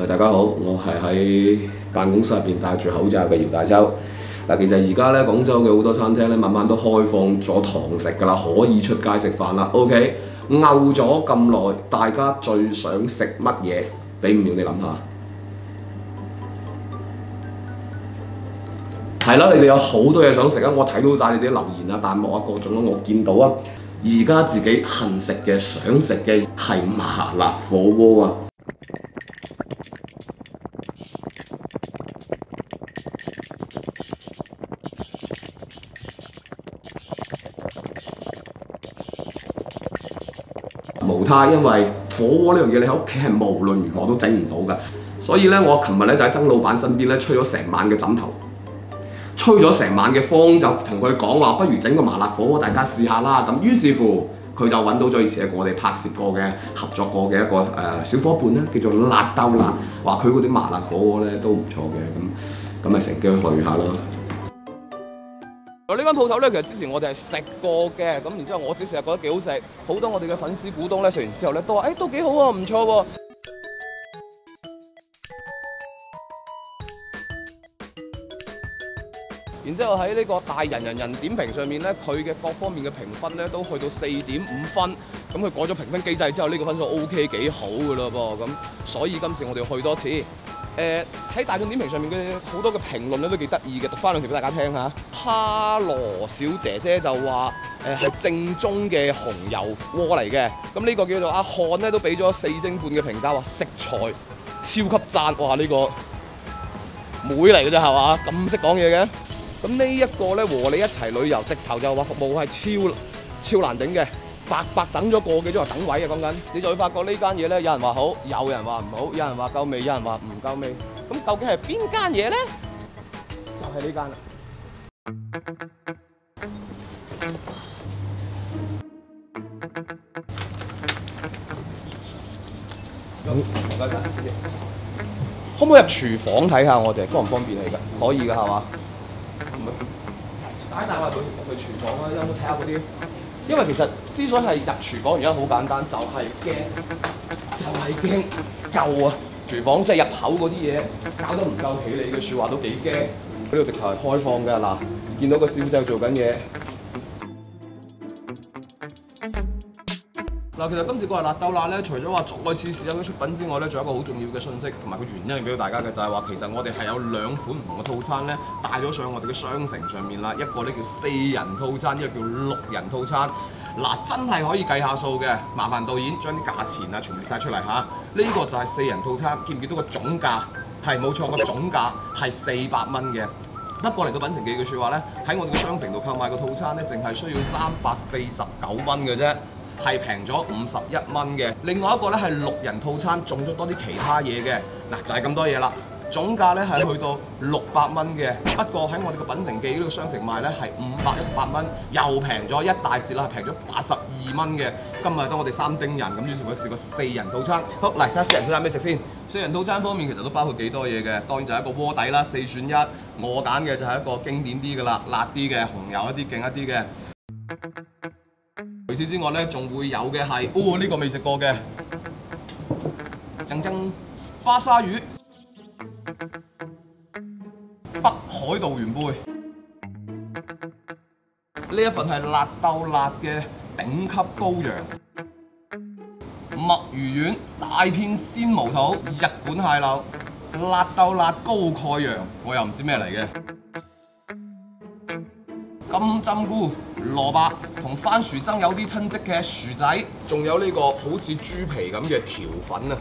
大家好，我係喺辦公室入邊戴住口罩嘅姚大洲。嗱，其實而家咧廣州嘅好多餐廳咧，慢慢都開放咗堂食㗎啦，可以出街食飯啦。OK， 漚咗咁耐，大家最想食乜嘢？俾5秒你諗下。係啦，你哋有好多嘢想食啊！我睇到晒你哋啲留言啊、彈幕啊各種啦，我見到啊。而家自己恨食嘅、想食嘅係麻辣火鍋啊！無他，因為火鍋呢樣嘢你喺屋企係無論如何都整唔到㗎，所以咧我琴日咧就喺曾老闆身邊咧吹咗成晚嘅枕頭，吹咗成晚嘅風，就同佢講話，不如整個麻辣火鍋大家試下啦。咁於是乎佢就揾到咗以前我哋拍攝過嘅、合作過嘅一個小伙伴咧，叫做辣兜辣，話佢嗰啲麻辣火鍋咧都唔錯嘅，咁咪乘機去下咯。呢間鋪頭咧，其實之前我哋係食過嘅，咁然之後我自己成日覺得幾好食，好多我哋嘅粉絲股東咧食完之後咧都話，都幾好喎，唔錯喎。然之後喺呢個大人點評上面咧，佢嘅各方面嘅評分咧都去到4.5分，咁佢改咗評分機制之後，呢個分數 OK 幾好㗎嘞噃，咁所以今次我哋要去多次。喺大眾點評上面嘅好多嘅評論咧都幾得意嘅，讀翻兩條俾大家聽下。哈羅小姐姐就話係正宗嘅紅油鍋嚟嘅，咁呢個叫做阿漢咧都俾咗4星半嘅評價，話食材超級讚，哇！呢個妹嚟嘅啫係嘛，咁識講嘢嘅。咁呢一個咧和你一齊旅遊，直頭就話服務係超難頂嘅。白等咗個幾鐘頭等位啊！講緊，你就會發覺呢間嘢咧，有人話好，有人話唔好，有人話夠味，有人話唔夠味。咁究竟係邊間嘢咧？就係呢間啦。咁唔該曬，謝謝。可唔可以入廚房睇下我哋？方唔方便嚟㗎？可以㗎係嘛？帶我去廚房啦，有冇睇下嗰啲？因為其實之所以係入廚房，原因好簡單，就係驚夠啊！廚房即係入口嗰啲嘢搞得唔夠企理嘅説話都幾驚。呢度直頭係開放㗎嗱，見到個師傅仔做緊嘢。嗱，其實今次過嚟辣兜辣咧，除咗話再次試下佢出品之外咧，仲有一個好重要嘅信息同埋個原因俾到大家嘅，就係話其實我哋係有2款唔同嘅套餐咧，帶咗上我哋嘅商城上面啦。一個咧叫4人套餐，一個叫6人套餐。嗱，真係可以計下數嘅，麻煩導演將啲價錢啊全部列晒出嚟嚇。呢個就係4人套餐，見唔見到個總價？係冇錯，個總價係400蚊嘅。不過嚟到品城記嘅説話咧，喺我哋嘅商城度購買個套餐咧，淨係需要349蚊嘅啫。係平咗51蚊嘅，另外一個咧係6人套餐，中咗多啲其他嘢嘅，嗱就係咁多嘢啦。總價咧係去到600蚊嘅，不過喺我哋個品城記呢個商城賣咧係518蚊，又平咗一大截啦，平咗82蚊嘅。今日得我哋3丁人，咁於是我試過4人套餐。好，嚟睇下4人套餐咩食先。4人套餐方面其實都包括幾多嘢嘅，當然就係一個鍋底啦，4選1。我揀嘅就係一個經典啲嘅啦，辣啲嘅，紅油一啲，勁一啲嘅。除此之外咧，仲會有嘅係，呢個未食過嘅，正花沙魚、北海道元貝，呢一份係辣兜辣嘅頂級羔羊，墨魚丸、大片鮮毛肚、日本蟹柳、辣兜辣高蓋羊，我又唔知咩嚟嘅。金針菇、蘿蔔同番薯爭有啲親戚嘅薯仔，仲有呢個好似豬皮咁嘅條粉啊！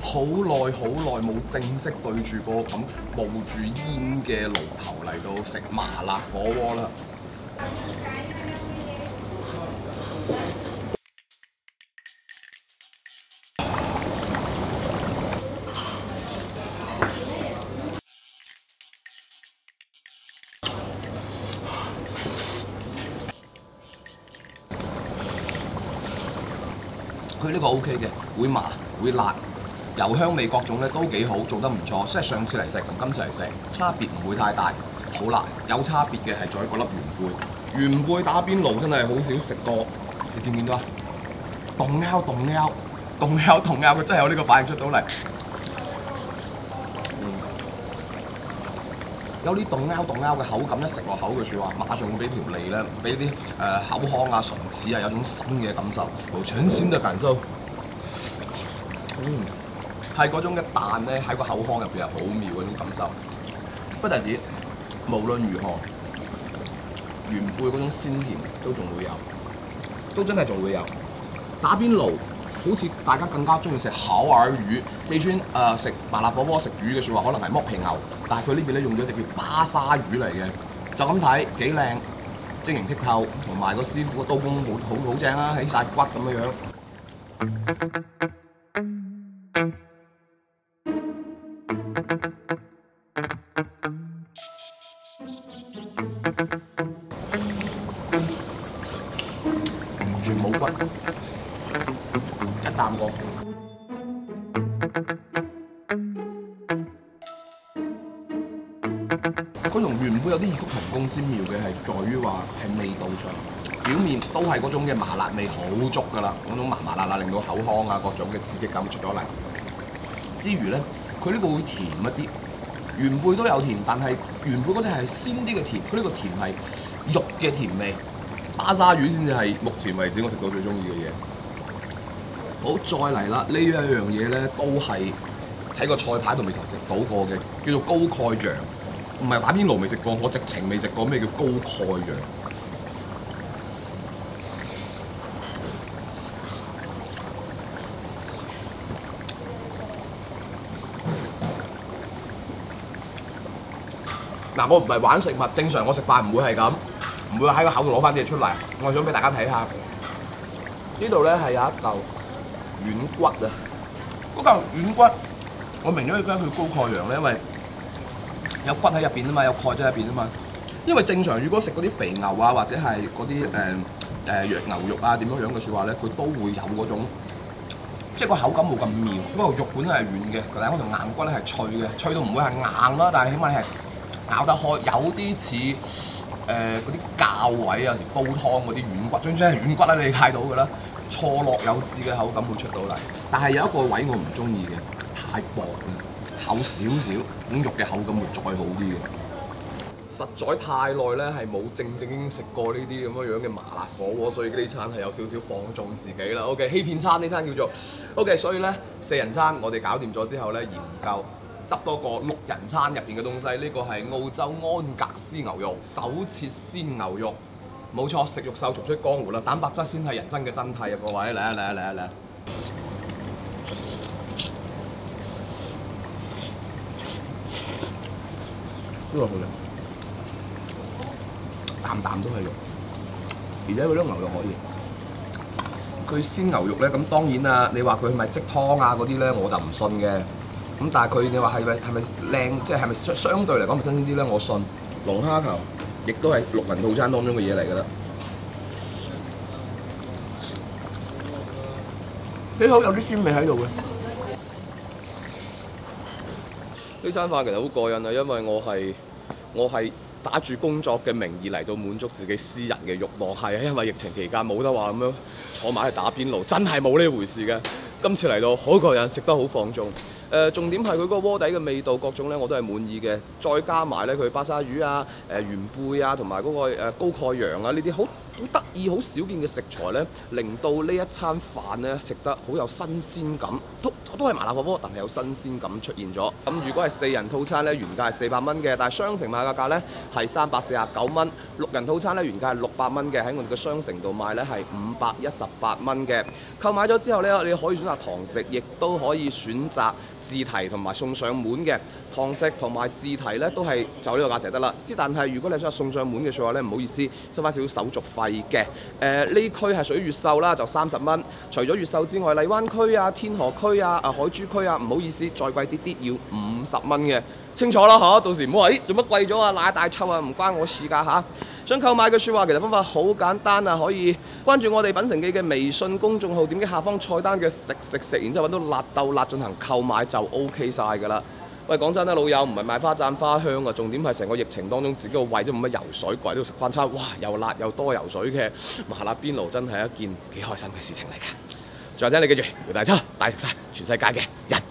好耐冇正式對住個咁冒住煙嘅爐頭嚟到食麻辣火鍋啦！佢呢個 OK 嘅，會麻會辣，油香味各種咧都幾好，做得唔錯。即係上次嚟食同今次嚟食差別唔會太大，好辣。有差別嘅係在嗰粒元貝，元貝打邊爐真係好少食過。你見唔見到啊？凍拗，凍佢真係有呢個反應出到嚟。有啲凍嘅口感，一食落口嘅説話，馬上會俾條脷咧，俾啲口腔啊、唇齒啊有種新嘅感受，無全新嘅感受。係嗰種嘅彈咧喺個口腔入邊係好妙嗰種感受。不單止，無論如何，原貝嗰種鮮甜都仲會有，都真係仲會有。打邊爐好似大家更加中意食烤鮑魚，四川食麻辣火鍋食魚嘅説話，可能係剝皮牛，但係佢呢邊咧用咗隻叫巴沙魚嚟嘅，就咁睇幾靚，晶瑩剔透，同埋個師傅個刀工好正啦，起晒骨咁樣樣。完全冇骨，一啖過。佢同原貝有啲異曲同工之妙嘅係在於話係味道上，表面都係嗰種嘅麻辣味好足㗎啦，嗰種麻辣令到口腔啊各種嘅刺激感出咗嚟。之餘咧，佢呢個會甜一啲，原貝都有甜，但係原貝嗰隻係鮮啲嘅甜，佢呢個甜係肉嘅甜味。巴沙魚先至係目前為止我食到最中意嘅嘢。好，再嚟啦！呢一樣嘢咧都係喺個菜牌度未曾食到過嘅，叫做高蓋羊。唔係打邊爐未食過，我直情未食過咩叫高蓋羊。嗱，我唔係玩食物，正常我食飯唔會係咁。唔會喺個口度攞翻啲嘢出嚟，我想俾大家睇下。呢度咧係有一嚿軟骨啊！嗰嚿軟骨，我明咗點解佢高蓋羊咧，因為有骨喺入邊啊嘛，有鈣質喺入邊啊嘛。因為正常如果食嗰啲肥牛啊，或者係嗰啲羊牛肉啊點樣樣嘅説話咧，佢都會有嗰種，即係個口感冇咁妙。嗰個肉本身係軟嘅，但係嗰條硬骨咧係脆嘅，脆到唔會係硬啦，但係起碼你係咬得開，有啲似。嗰啲教位有時煲湯嗰啲軟骨，總之係軟骨啦，你睇到㗎啦，錯落有致嘅口感會出到嚟。但係有一個位我唔中意嘅，太薄啦，厚少少，咁肉嘅口感會再好啲嘅。實在太耐咧，係冇正經食過呢啲咁樣嘅麻辣火鍋，所以呢餐係有少少放縱自己啦。OK， 欺騙餐呢餐叫做 OK， 所以咧4人餐我哋搞掂咗之後咧，研究。執多個6人餐入邊嘅東西，呢個係澳洲安格斯牛肉手切鮮牛肉，冇錯，食肉獸重出江湖啦！蛋白質先係人生嘅真諦啊！各位，嚟啊嚟啊嚟啊嚟啊！呢個好靚，啖啖都係肉，而且嗰啲牛肉可以。佢鮮牛肉咧，咁當然啊，你話佢係咪即湯啊嗰啲咧，我就唔信嘅。咁但係佢，你話係咪靚？即係咪相對嚟講咪新鮮啲咧？我信。龍蝦球亦都係6人套餐當中嘅嘢嚟㗎啦。幾好，有啲鮮味喺度嘅。呢餐飯其實好過癮啊，因為我係打住工作嘅名義嚟到滿足自己私人嘅慾望，係啊，因為疫情期間冇得話咁樣坐埋去打邊爐，真係冇呢回事嘅。今次嚟到好過癮，食得好放縱。重點係佢嗰個鍋底嘅味道，各種咧我都係滿意嘅。再加埋咧佢巴沙魚啊、原貝啊，同埋嗰個高蓋羊啊呢啲好得意、好少見嘅食材咧，令到呢一餐飯咧食得好有新鮮感。都係麻辣火鍋，但係有新鮮感出現咗。咁如果係4人套餐咧，原價係400蚊嘅，但係雙城賣嘅價咧係349蚊。6人套餐咧原價係600蚊嘅，喺我哋嘅商城度賣咧係518蚊嘅。購買咗之後咧，你可以選擇堂食，亦都可以選擇自提同埋送上門嘅。堂食同埋自提咧都係就呢個價錢得啦。但係如果你想送上門嘅説話咧，唔好意思，收翻少少手續費嘅。呢區係屬於越秀啦，就30蚊。除咗越秀之外，荔灣區啊、天河區啊、海珠區啊，唔好意思，再貴啲要50蚊嘅。清楚啦嚇，到時唔好話咦做乜貴咗啊，奶大抽啊，唔關我事㗎嚇。想購買嘅説話，其實方法好簡單啊，可以關注我哋品城記嘅微信公眾號，點擊下方菜單嘅食，然之後揾到辣豆辣進行購買就 OK 晒㗎啦。喂，講真啦，老友唔係賣花讚花香啊，重點係成個疫情當中自己個胃都冇乜油水，過嚟呢度食翻餐，哇，又辣又多油水嘅麻辣邊爐，真係一件幾開心嘅事情嚟嘅。最後請你記住，姚大秋帶食晒全世界嘅人。